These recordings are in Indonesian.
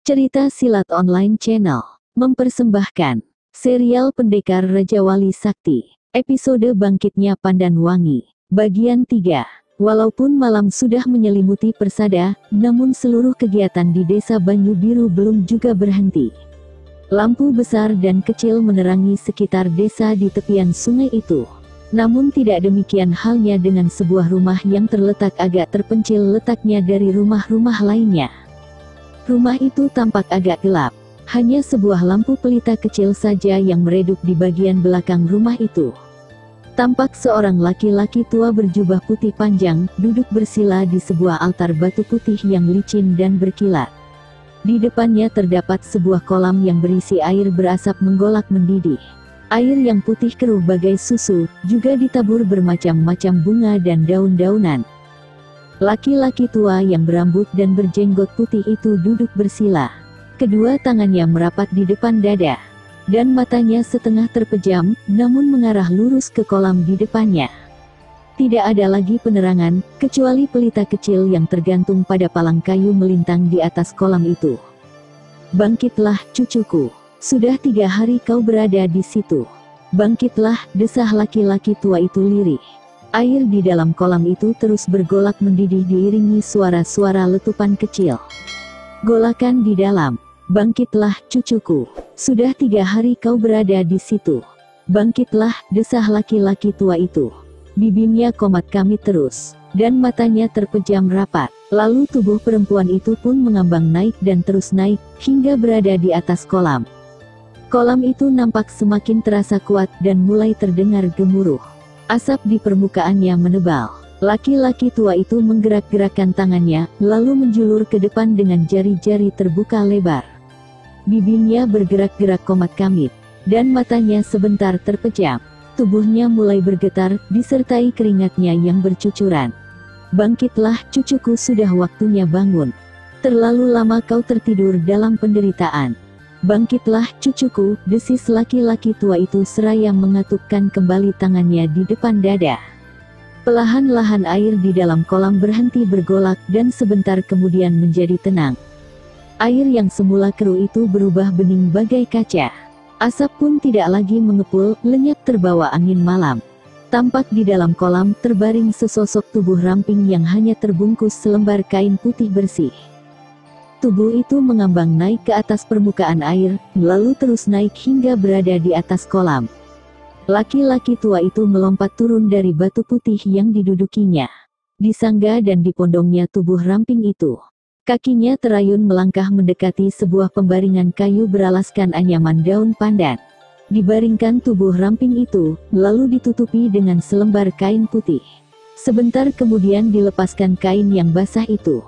Cerita Silat Online Channel mempersembahkan serial Pendekar Raja Wali Sakti, episode Bangkitnya Pandan Wangi, bagian 3. Walaupun malam sudah menyelimuti persada, namun seluruh kegiatan di desa Banyu Biru belum juga berhenti. Lampu besar dan kecil menerangi sekitar desa di tepian sungai itu. Namun tidak demikian halnya dengan sebuah rumah yang terletak agak terpencil letaknya dari rumah-rumah lainnya. Rumah itu tampak agak gelap. Hanya sebuah lampu pelita kecil saja yang meredup di bagian belakang rumah itu. Tampak seorang laki-laki tua berjubah putih panjang, duduk bersila di sebuah altar batu putih yang licin dan berkilat. Di depannya terdapat sebuah kolam yang berisi air berasap menggolak mendidih. Air yang putih keruh bagai susu, juga ditabur bermacam-macam bunga dan daun-daunan. Laki-laki tua yang berambut dan berjenggot putih itu duduk bersila. Kedua tangannya merapat di depan dada, dan matanya setengah terpejam, namun mengarah lurus ke kolam di depannya. Tidak ada lagi penerangan, kecuali pelita kecil yang tergantung pada palang kayu melintang di atas kolam itu. "Bangkitlah, cucuku. Sudah 3 hari kau berada di situ. Bangkitlah," desah laki-laki tua itu lirih. Air di dalam kolam itu terus bergolak mendidih diiringi suara-suara letupan kecil. Golakan di dalam. "Bangkitlah, cucuku. Sudah 3 hari kau berada di situ. Bangkitlah," desah laki-laki tua itu. Bibirnya komat kamit terus, dan matanya terpejam rapat. Lalu tubuh perempuan itu pun mengambang naik dan terus naik, hingga berada di atas kolam. Kolam itu nampak semakin terasa kuat dan mulai terdengar gemuruh. Asap di permukaannya menebal. Laki-laki tua itu menggerak-gerakkan tangannya, lalu menjulur ke depan dengan jari-jari terbuka lebar. Bibirnya bergerak-gerak komat kamit, dan matanya sebentar terpejam. Tubuhnya mulai bergetar, disertai keringatnya yang bercucuran. "Bangkitlah, cucuku, sudah waktunya bangun. Terlalu lama kau tertidur dalam penderitaan. Bangkitlah, cucuku," desis laki-laki tua itu seraya mengatupkan kembali tangannya di depan dada. Perlahan-lahan air di dalam kolam berhenti bergolak dan sebentar kemudian menjadi tenang. Air yang semula keruh itu berubah bening bagai kaca. Asap pun tidak lagi mengepul, lenyap terbawa angin malam. Tampak di dalam kolam terbaring sesosok tubuh ramping yang hanya terbungkus selembar kain putih bersih. Tubuh itu mengambang naik ke atas permukaan air, lalu terus naik hingga berada di atas kolam. Laki-laki tua itu melompat turun dari batu putih yang didudukinya. Disangga dan dipondongnya tubuh ramping itu. Kakinya terayun melangkah mendekati sebuah pembaringan kayu beralaskan anyaman daun pandan. Dibaringkan tubuh ramping itu, lalu ditutupi dengan selembar kain putih. Sebentar kemudian dilepaskan kain yang basah itu.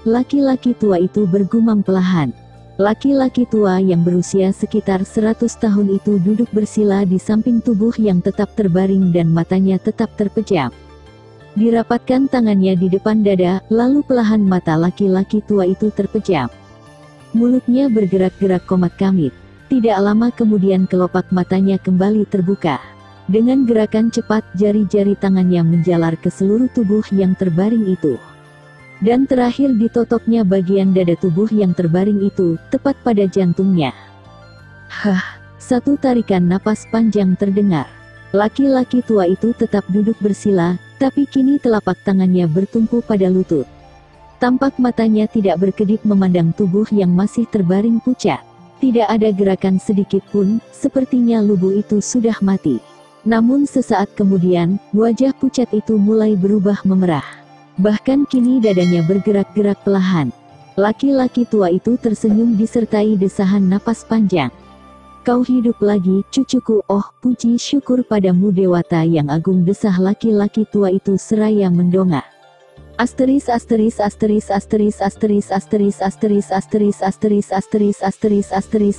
Laki-laki tua itu bergumam perlahan. Laki-laki tua yang berusia sekitar 100 tahun itu duduk bersila di samping tubuh yang tetap terbaring dan matanya tetap terpejam. Dirapatkan tangannya di depan dada, lalu perlahan mata laki-laki tua itu terpejam. Mulutnya bergerak-gerak komat kamit. Tidak lama kemudian kelopak matanya kembali terbuka. Dengan gerakan cepat jari-jari tangannya menjalar ke seluruh tubuh yang terbaring itu. Dan terakhir ditotoknya bagian dada tubuh yang terbaring itu, tepat pada jantungnya. Satu tarikan napas panjang terdengar. Laki-laki tua itu tetap duduk bersila, tapi kini telapak tangannya bertumpu pada lutut. Tampak matanya tidak berkedip memandang tubuh yang masih terbaring pucat. Tidak ada gerakan sedikit pun, sepertinya lubu itu sudah mati. Namun sesaat kemudian, wajah pucat itu mulai berubah memerah. Bahkan kini dadanya bergerak-gerak perlahan. Laki-laki tua itu tersenyum disertai desahan napas panjang. "Kau hidup lagi, cucuku. Oh, puji syukur padamu Dewata yang agung," desah laki-laki tua itu seraya mendongak. Asteris asteris asteris asteris asteris asteris asteris asteris asteris asteris asteris asteris asteris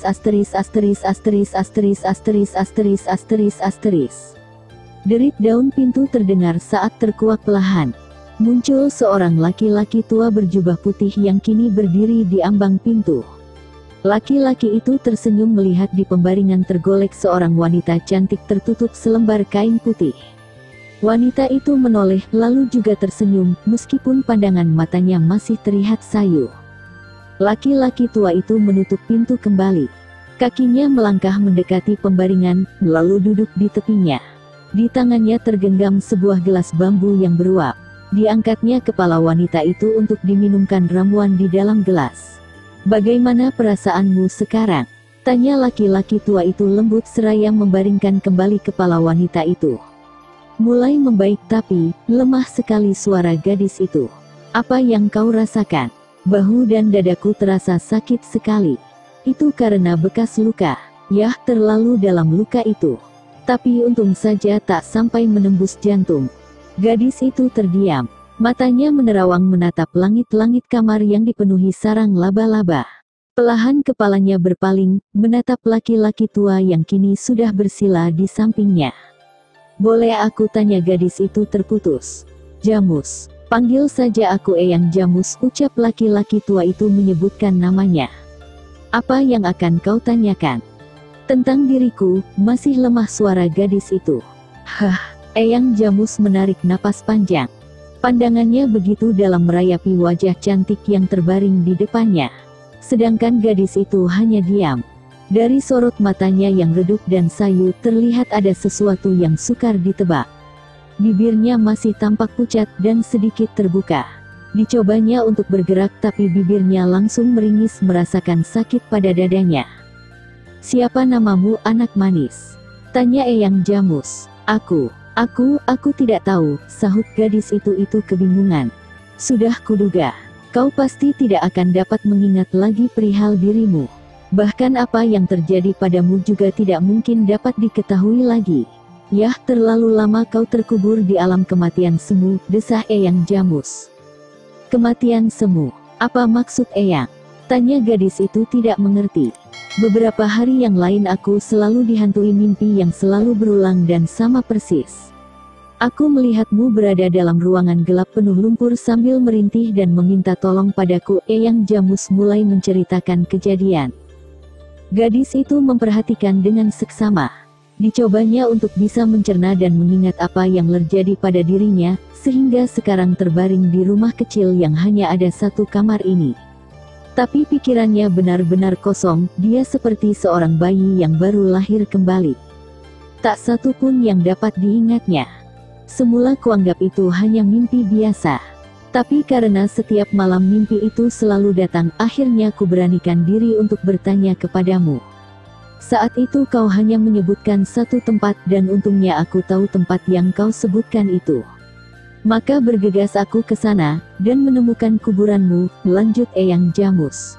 asteris asteris asteris asteris asteris asteris asteris. Derit daun pintu terdengar saat terkuak perlahan. Muncul seorang laki-laki tua berjubah putih yang kini berdiri di ambang pintu. Laki-laki itu tersenyum melihat di pembaringan tergolek seorang wanita cantik tertutup selembar kain putih. Wanita itu menoleh lalu juga tersenyum, meskipun pandangan matanya masih terlihat sayu. Laki-laki tua itu menutup pintu kembali. Kakinya melangkah mendekati pembaringan, lalu duduk di tepinya. Di tangannya tergenggam sebuah gelas bambu yang beruap. Diangkatnya kepala wanita itu untuk diminumkan ramuan di dalam gelas. "Bagaimana perasaanmu sekarang?" tanya laki-laki tua itu lembut seraya membaringkan kembali kepala wanita itu. "Mulai membaik tapi, lemah sekali suara gadis itu. Apa yang kau rasakan?" "Bahu dan dadaku terasa sakit sekali. Itu karena bekas luka." "Yah, terlalu dalam luka itu. Tapi untung saja tak sampai menembus jantung." Gadis itu terdiam. Matanya menerawang menatap langit-langit kamar yang dipenuhi sarang laba-laba. Perlahan kepalanya berpaling, menatap laki-laki tua yang kini sudah bersila di sampingnya. "Boleh aku tanya?" gadis itu terputus. "Jamus. Panggil saja aku Eyang Jamus," ucap laki-laki tua itu menyebutkan namanya. "Apa yang akan kau tanyakan?" "Tentang diriku." Masih lemah suara gadis itu. "Hah." Eyang Jamus menarik napas panjang. Pandangannya begitu dalam merayapi wajah cantik yang terbaring di depannya. Sedangkan gadis itu hanya diam. Dari sorot matanya yang redup dan sayu terlihat ada sesuatu yang sukar ditebak. Bibirnya masih tampak pucat dan sedikit terbuka. Dicobanya untuk bergerak tapi bibirnya langsung meringis merasakan sakit pada dadanya. "Siapa namamu anak manis?" tanya Eyang Jamus. Aku tidak tahu," sahut gadis itu kebingungan. "Sudah kuduga. Kau pasti tidak akan dapat mengingat lagi perihal dirimu. Bahkan apa yang terjadi padamu juga tidak mungkin dapat diketahui lagi. Yah, terlalu lama kau terkubur di alam kematian semu," desah Eyang Jamus. "Kematian semu? Apa maksud Eyang?" tanya gadis itu tidak mengerti. "Beberapa hari yang lain aku selalu dihantui mimpi yang selalu berulang dan sama persis. Aku melihatmu berada dalam ruangan gelap penuh lumpur sambil merintih dan meminta tolong padaku." Eyang Jamus mulai menceritakan kejadian. Gadis itu memperhatikan dengan seksama. Dicobanya untuk bisa mencerna dan mengingat apa yang terjadi pada dirinya, sehingga sekarang terbaring di rumah kecil yang hanya ada satu kamar ini. Tapi pikirannya benar-benar kosong, dia seperti seorang bayi yang baru lahir kembali. Tak satu pun yang dapat diingatnya. Semula kuanggap itu hanya mimpi biasa. Tapi karena setiap malam mimpi itu selalu datang, akhirnya kuberanikan diri untuk bertanya kepadamu. Saat itu kau hanya menyebutkan satu tempat dan untungnya aku tahu tempat yang kau sebutkan itu. Maka bergegas aku ke sana, dan menemukan kuburanmu," lanjut Eyang Jamus.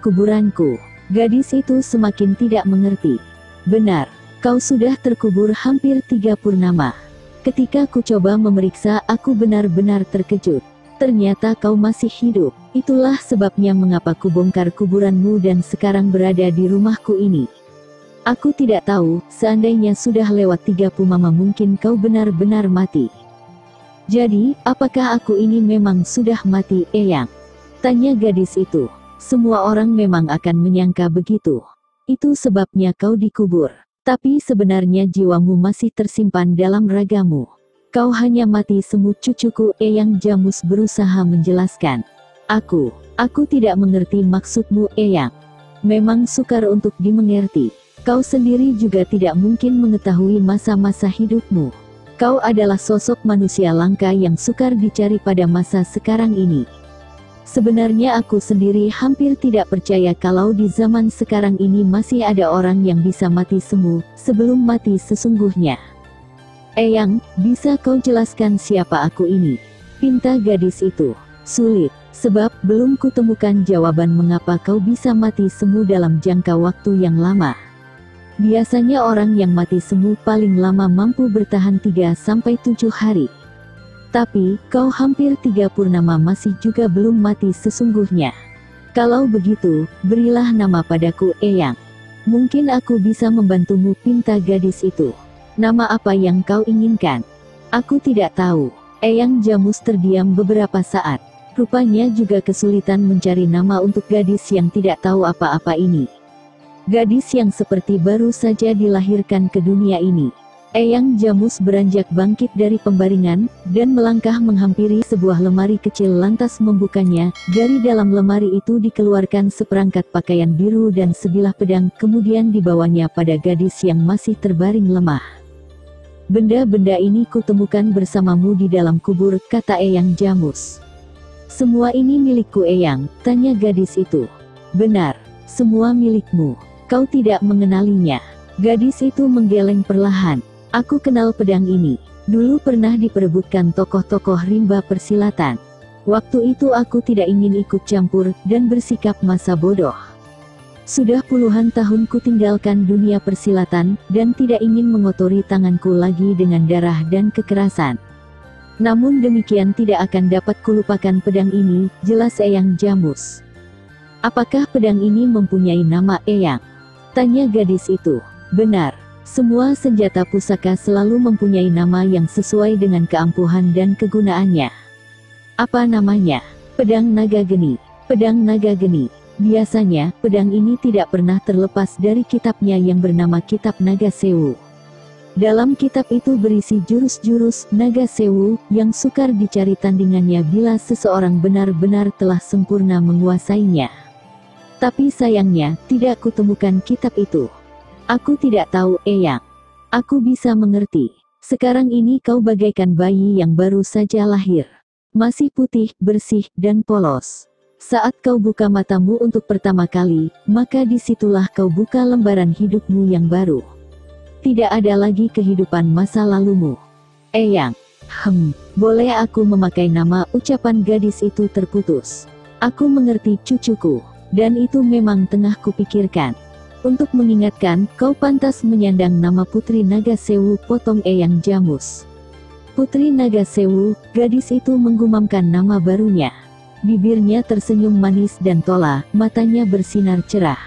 "Kuburanku?" Gadis itu semakin tidak mengerti. "Benar, kau sudah terkubur hampir 3 purnama. Ketika ku coba memeriksa, aku benar-benar terkejut. Ternyata kau masih hidup. Itulah sebabnya mengapa ku bongkar kuburanmu dan sekarang berada di rumahku ini. Aku tidak tahu, seandainya sudah lewat 3 purnama mungkin kau benar-benar mati." "Jadi, apakah aku ini memang sudah mati, Eyang?" tanya gadis itu. "Semua orang memang akan menyangka begitu. Itu sebabnya kau dikubur. Tapi sebenarnya jiwamu masih tersimpan dalam ragamu. Kau hanya mati semu." "Cucuku," Eyang Jamus berusaha menjelaskan. Aku tidak mengerti maksudmu, Eyang." "Memang sukar untuk dimengerti. Kau sendiri juga tidak mungkin mengetahui masa-masa hidupmu. Kau adalah sosok manusia langka yang sukar dicari pada masa sekarang ini. Sebenarnya aku sendiri hampir tidak percaya kalau di zaman sekarang ini masih ada orang yang bisa mati semu, sebelum mati sesungguhnya." "Eyang, bisa kau jelaskan siapa aku ini?" pinta gadis itu. "Sulit, sebab belum kutemukan jawaban mengapa kau bisa mati semu dalam jangka waktu yang lama. Biasanya orang yang mati semu paling lama mampu bertahan 3-7 hari. Tapi, kau hampir 3 purnama masih juga belum mati sesungguhnya. Kalau begitu, berilah nama padaku, Eyang. Mungkin aku bisa membantumu," pinta gadis itu. "Nama apa yang kau inginkan?" "Aku tidak tahu." Eyang Jamus terdiam beberapa saat. Rupanya juga kesulitan mencari nama untuk gadis yang tidak tahu apa-apa ini. Gadis yang seperti baru saja dilahirkan ke dunia ini. Eyang Jamus beranjak bangkit dari pembaringan, dan melangkah menghampiri sebuah lemari kecil lantas membukanya. Dari dalam lemari itu dikeluarkan seperangkat pakaian biru dan sebilah pedang, kemudian dibawanya pada gadis yang masih terbaring lemah. "Benda-benda ini kutemukan bersamamu di dalam kubur," kata Eyang Jamus. "Semua ini milikku Eyang," tanya gadis itu. "Benar, semua milikmu. Kau tidak mengenalinya." Gadis itu menggeleng perlahan. "Aku kenal pedang ini. Dulu pernah diperebutkan tokoh-tokoh rimba persilatan. Waktu itu aku tidak ingin ikut campur, dan bersikap masa bodoh. Sudah puluhan tahun ku tinggalkan dunia persilatan, dan tidak ingin mengotori tanganku lagi dengan darah dan kekerasan. Namun demikian tidak akan dapat kulupakan pedang ini," jelas Eyang Jamus. "Apakah pedang ini mempunyai nama Eyang?" tanya gadis itu. "Benar. Semua senjata pusaka selalu mempunyai nama yang sesuai dengan keampuhan dan kegunaannya." "Apa namanya?" "Pedang Naga Geni." "Pedang Naga Geni." Biasanya, pedang ini tidak pernah terlepas dari kitabnya yang bernama Kitab Naga Sewu. Dalam kitab itu berisi jurus-jurus Naga Sewu, yang sukar dicari tandingannya bila seseorang benar-benar telah sempurna menguasainya. Tapi sayangnya, tidak kutemukan kitab itu. "Aku tidak tahu Eyang. Aku bisa mengerti. Sekarang ini kau bagaikan bayi yang baru saja lahir. Masih putih, bersih, dan polos. Saat kau buka matamu untuk pertama kali, maka disitulah kau buka lembaran hidupmu yang baru. Tidak ada lagi kehidupan masa lalumu. Eyang." Boleh aku memakai nama?" ucapan gadis itu terputus. "Aku mengerti cucuku, dan itu memang tengah kupikirkan. Untuk mengingatkan, kau pantas menyandang nama Putri Naga Sewu," potong Eyang Jamus. "Putri Naga Sewu," gadis itu menggumamkan nama barunya. Bibirnya tersenyum manis dan tola, matanya bersinar cerah.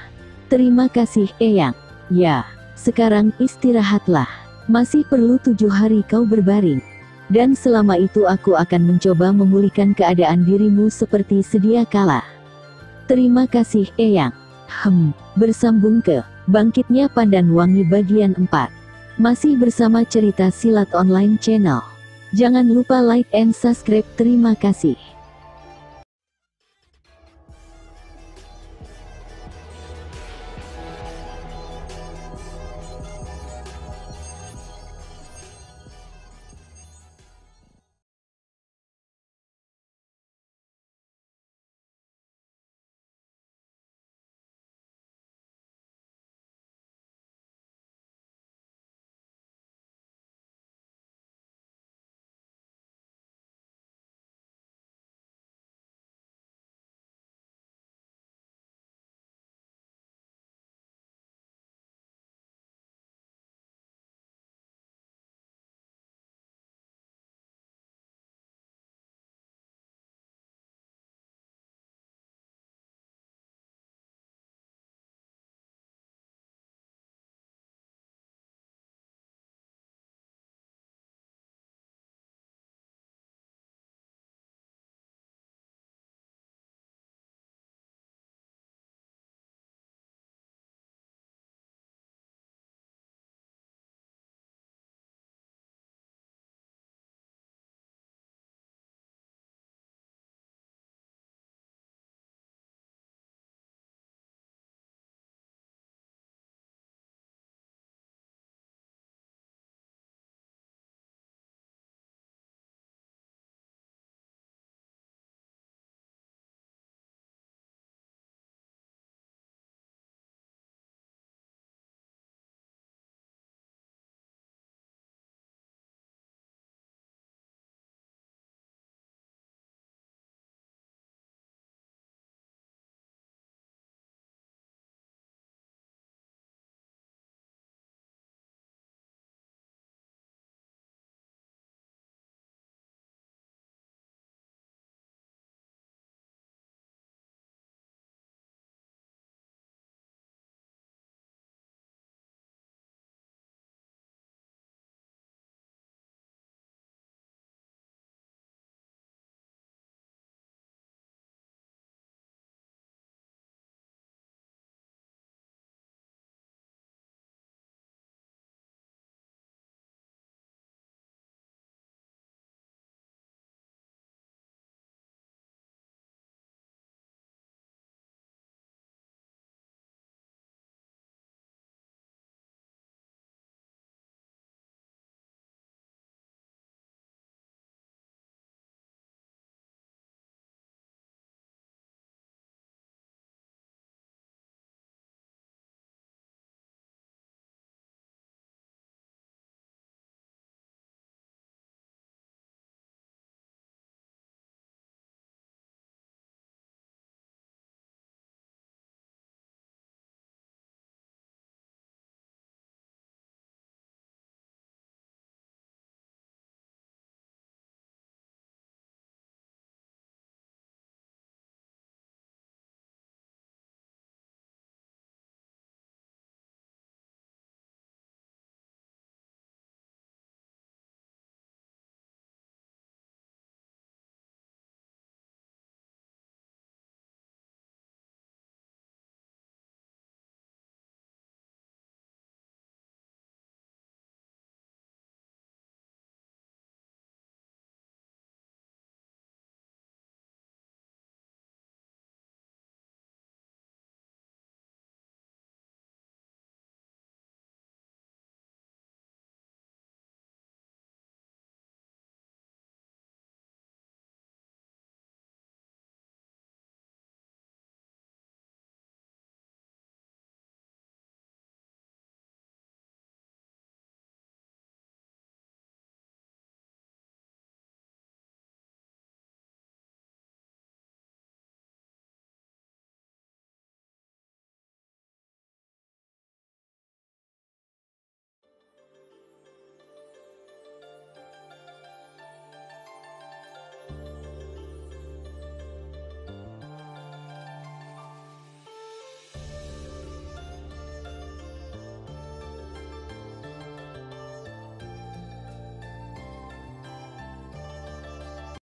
"Terima kasih Eyang. Ya, sekarang istirahatlah. Masih perlu 7 hari kau berbaring. Dan selama itu aku akan mencoba memulihkan keadaan dirimu seperti sedia kala." "Terima kasih Eyang." Bersambung ke Bangkitnya Pandan Wangi bagian 4. Masih bersama cerita silat online channel. Jangan lupa like and subscribe. Terima kasih.